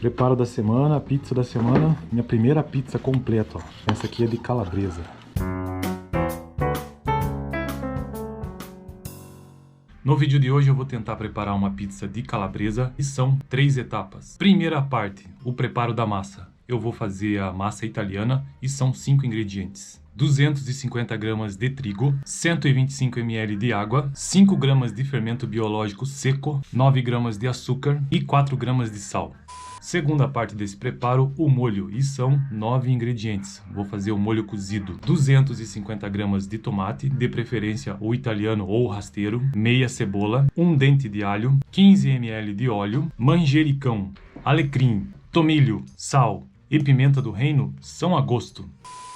Preparo da semana, pizza da semana, minha primeira pizza completa, ó. Essa aqui é de calabresa. No vídeo de hoje eu vou tentar preparar uma pizza de calabresa e são 3 etapas. Primeira parte, o preparo da massa. Eu vou fazer a massa italiana e são 5 ingredientes. 250 gramas de trigo, 125 ml de água, 5 gramas de fermento biológico seco, 9 gramas de açúcar e 4 gramas de sal. Segunda parte desse preparo, o molho, e são 9 ingredientes. Vou fazer o molho cozido. 250 gramas de tomate, de preferência o italiano ou o rasteiro, meia cebola, 1 dente de alho, 15 ml de óleo, manjericão, alecrim, tomilho, sal e pimenta do reino são a gosto.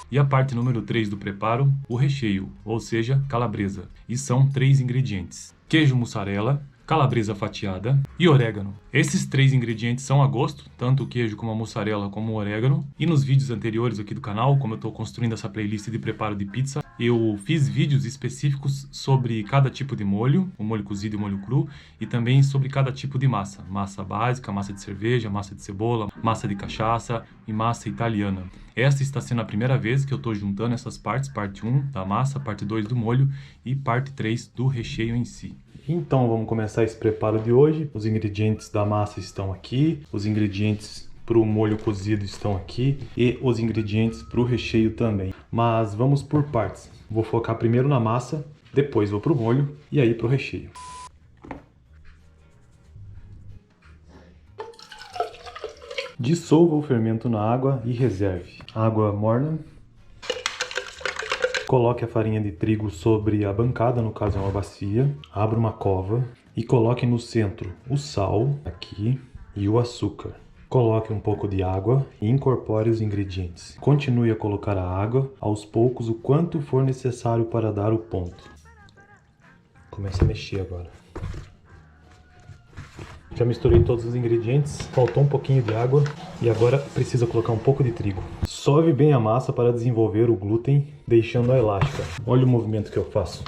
E a parte número 3 do preparo, o recheio, ou seja, calabresa, e são 3 ingredientes. Queijo mussarela, calabresa fatiada e orégano. Esses 3 ingredientes são a gosto, tanto o queijo como a mussarela como o orégano. E nos vídeos anteriores aqui do canal, como eu estou construindo essa playlist de preparo de pizza, eu fiz vídeos específicos sobre cada tipo de molho, o molho cozido e o molho cru, e também sobre cada tipo de massa. Massa básica, massa de cerveja, massa de cebola, massa de cachaça e massa italiana. Esta está sendo a primeira vez que eu estou juntando essas partes, parte 1 da massa, parte 2 do molho e parte 3 do recheio em si. Então vamos começar esse preparo de hoje. Os ingredientes da massa estão aqui, os ingredientes para o molho cozido estão aqui e os ingredientes para o recheio também. Mas vamos por partes. Vou focar primeiro na massa, depois vou para o molho e aí para o recheio. Dissolva o fermento na água e reserve. Água morna. Coloque a farinha de trigo sobre a bancada, no caso é uma bacia. Abra uma cova e coloque no centro o sal, aqui, e o açúcar. Coloque um pouco de água e incorpore os ingredientes. Continue a colocar a água aos poucos, o quanto for necessário para dar o ponto. Comece a mexer agora. Já misturei todos os ingredientes, faltou um pouquinho de água e agora precisa colocar um pouco de trigo. Sove bem a massa para desenvolver o glúten, deixando-a elástica. Olha o movimento que eu faço.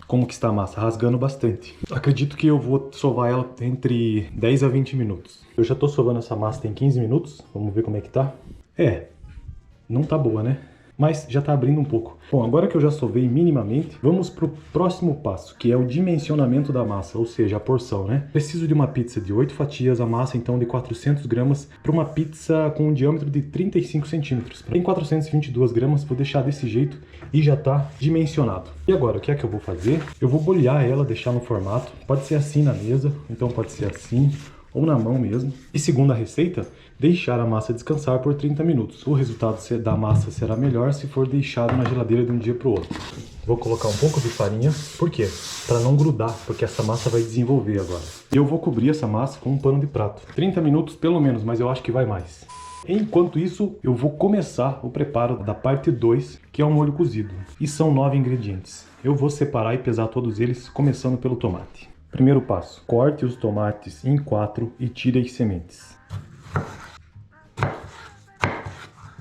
Como que está a massa? Rasgando bastante. Acredito que eu vou sovar ela entre 10 a 20 minutos. Eu já estou sovando essa massa tem 15 minutos, vamos ver como é que tá. Não tá boa, né? Mas já está abrindo um pouco. Bom, agora que eu já sovei minimamente, vamos para o próximo passo, que é o dimensionamento da massa, ou seja, a porção, né? Preciso de uma pizza de 8 fatias, a massa então de 400 gramas, para uma pizza com um diâmetro de 35 centímetros. Tem 422 gramas, vou deixar desse jeito e já está dimensionado. E agora, o que é que eu vou fazer? Eu vou bolhar ela, deixar no formato, pode ser assim na mesa, então pode ser assim, ou na mão mesmo. E segundo a receita, deixar a massa descansar por 30 minutos. O resultado da massa será melhor se for deixado na geladeira de um dia para o outro. Vou colocar um pouco de farinha, por quê? Para não grudar, porque essa massa vai desenvolver agora. E eu vou cobrir essa massa com um pano de prato. 30 minutos pelo menos, mas eu acho que vai mais. Enquanto isso, eu vou começar o preparo da parte 2, que é o molho cozido. E são 9 ingredientes. Eu vou separar e pesar todos eles, começando pelo tomate. Primeiro passo, corte os tomates em 4 e tire as sementes.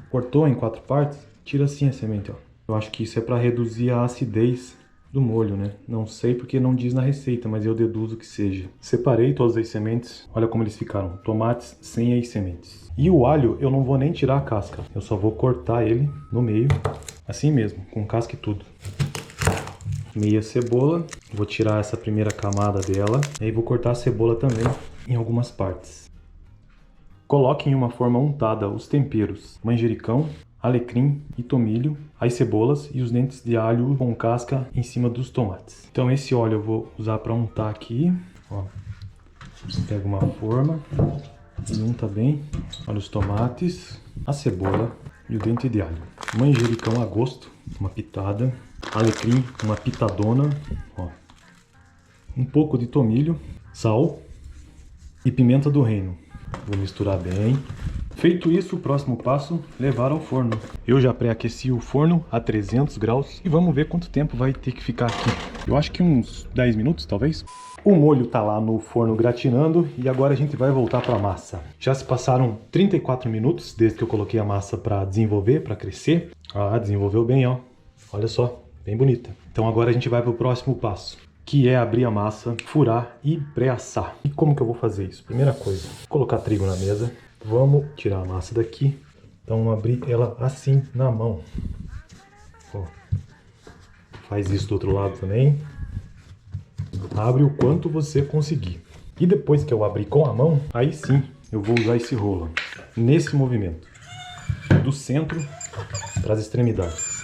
Cortou em 4 partes, tira assim a semente, ó. Eu acho que isso é para reduzir a acidez do molho, né? Não sei porque não diz na receita, mas eu deduzo que seja. Separei todas as sementes, olha como eles ficaram, tomates sem as sementes. E o alho eu não vou nem tirar a casca, eu só vou cortar ele no meio, assim mesmo, com casca e tudo. Meia cebola, vou tirar essa primeira camada dela, e aí vou cortar a cebola também em algumas partes. Coloque em uma forma untada os temperos, manjericão, alecrim e tomilho, as cebolas e os dentes de alho com casca em cima dos tomates. Então esse óleo eu vou usar para untar aqui, ó. Pega uma forma e unta bem. Olha os tomates, a cebola e o dente de alho. Manjericão a gosto, uma pitada. Alecrim, uma pitadona, ó. Um pouco de tomilho, sal e pimenta do reino. Vou misturar bem. Feito isso, o próximo passo, levar ao forno. Eu já pré-aqueci o forno a 300 graus e vamos ver quanto tempo vai ter que ficar aqui. Eu acho que uns 10 minutos, talvez. O molho tá lá no forno gratinando e agora a gente vai voltar para a massa. Já se passaram 34 minutos desde que eu coloquei a massa para desenvolver, para crescer. Ah, desenvolveu bem, ó. Olha só. Bem bonita. Então agora a gente vai para o próximo passo, que é abrir a massa, furar e pré-assar. E como que eu vou fazer isso? Primeira coisa, colocar trigo na mesa, Vamos tirar a massa daqui. Então vamos abrir ela assim na mão. Ó. Faz isso do outro lado também. Abre o quanto você conseguir. E depois que eu abrir com a mão, aí sim eu vou usar esse rolo. Nesse movimento. Do centro para as extremidades.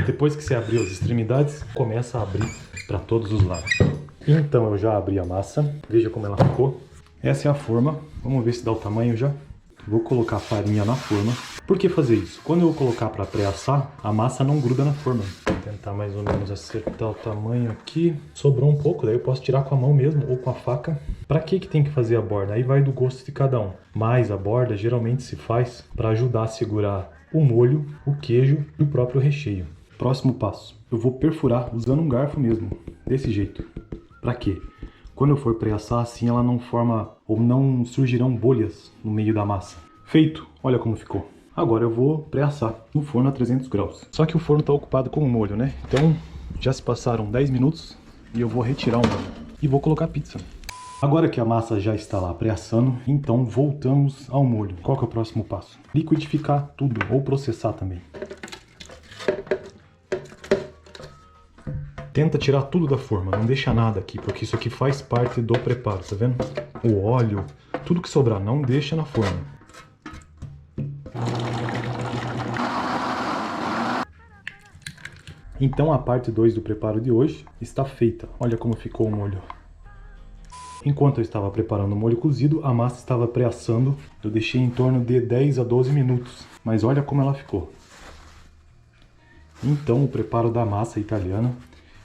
Depois que você abriu as extremidades, começa a abrir para todos os lados. Então eu já abri a massa. Veja como ela ficou. Essa é a forma. Vamos ver se dá o tamanho já. Vou colocar a farinha na forma. Por que fazer isso? Quando eu colocar para pré-assar, a massa não gruda na forma. Vou tentar mais ou menos acertar o tamanho aqui. Sobrou um pouco, daí eu posso tirar com a mão mesmo ou com a faca. Para que tem que fazer a borda? Aí vai do gosto de cada um. Mas a borda geralmente se faz para ajudar a segurar o molho, o queijo e o próprio recheio. Próximo passo. Eu vou perfurar usando um garfo mesmo. Desse jeito. Para quê? Quando eu for pré-assar, assim ela não forma ou não surgirão bolhas no meio da massa. Feito! Olha como ficou. Agora eu vou pré-assar no forno a 300 graus. Só que o forno está ocupado com o molho, né? Então já se passaram 10 minutos e eu vou retirar o molho. E vou colocar a pizza. Agora que a massa já está lá pré-assando, então voltamos ao molho. Qual que é o próximo passo? Liquidificar tudo, ou processar também. Tenta tirar tudo da forma, não deixa nada aqui, porque isso aqui faz parte do preparo, tá vendo? O óleo, tudo que sobrar, não deixa na forma. Então a parte 2 do preparo de hoje está feita. Olha como ficou o molho. Enquanto eu estava preparando o molho cozido, a massa estava pré-assando. Eu deixei em torno de 10 a 12 minutos, mas olha como ela ficou. Então o preparo da massa italiana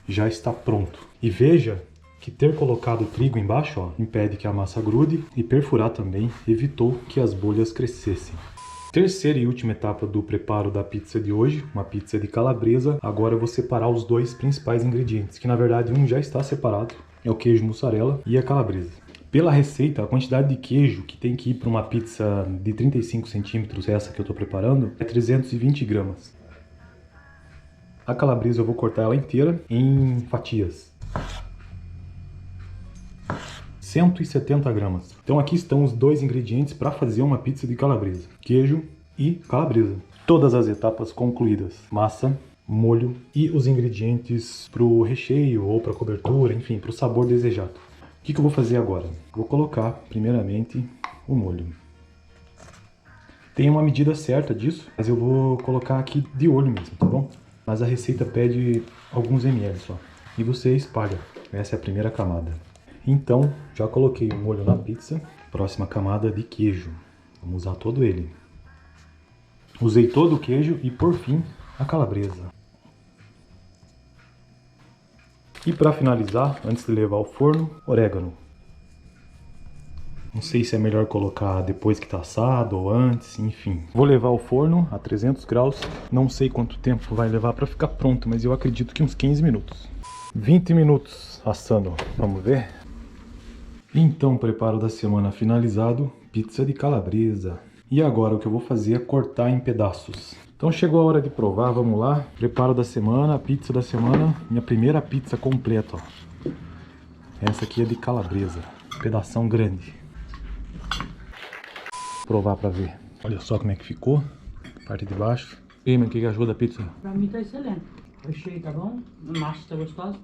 já está pronto. E veja que ter colocado trigo embaixo, ó, impede que a massa grude, e perfurar também evitou que as bolhas crescessem. Terceira e última etapa do preparo da pizza de hoje, uma pizza de calabresa. Agora eu vou separar os dois principais ingredientes, que na verdade um já está separado, é o queijo mussarela e a calabresa. Pela receita, a quantidade de queijo que tem que ir para uma pizza de 35 centímetros, essa que eu estou preparando, é 320 gramas. A calabresa eu vou cortar ela inteira em fatias. 170 gramas. Então aqui estão os dois ingredientes para fazer uma pizza de calabresa. Queijo e calabresa. Todas as etapas concluídas. Massa, molho e os ingredientes para o recheio ou para a cobertura, enfim, para o sabor desejado. O que eu vou fazer agora? Vou colocar primeiramente o molho. Tem uma medida certa disso, mas eu vou colocar aqui de olho mesmo, tá bom? Mas a receita pede alguns ml só. E você espalha. Essa é a primeira camada. Então, já coloquei o molho na pizza. Próxima camada de queijo. Vamos usar todo ele. Usei todo o queijo e, por fim, a calabresa. E para finalizar, antes de levar ao forno, orégano. Não sei se é melhor colocar depois que está assado ou antes, enfim. Vou levar ao forno a 300 graus. Não sei quanto tempo vai levar para ficar pronto, mas eu acredito que uns 15 minutos. 20 minutos assando. Vamos ver? Então, preparo da semana finalizado. Pizza de calabresa. E agora o que eu vou fazer é cortar em pedaços. Então chegou a hora de provar, vamos lá. Preparo da semana, pizza da semana. Minha primeira pizza completa, ó. Essa aqui é de calabresa. Pedação grande. Provar pra ver. Olha só como é que ficou. Parte de baixo. E aí, mano, o que achou da pizza? Pra mim tá excelente. O recheio tá bom, a massa tá gostosa.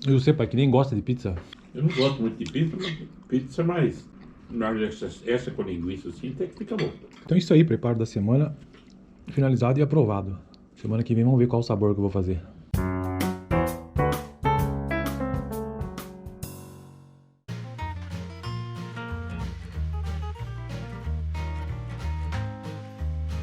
E você, pai, que nem gosta de pizza? Eu não gosto muito de pizza, mas pizza mais... Essa com linguiça assim até que fica bom. Então é isso aí, preparo da semana finalizado e aprovado. Semana que vem vamos ver qual o sabor que eu vou fazer.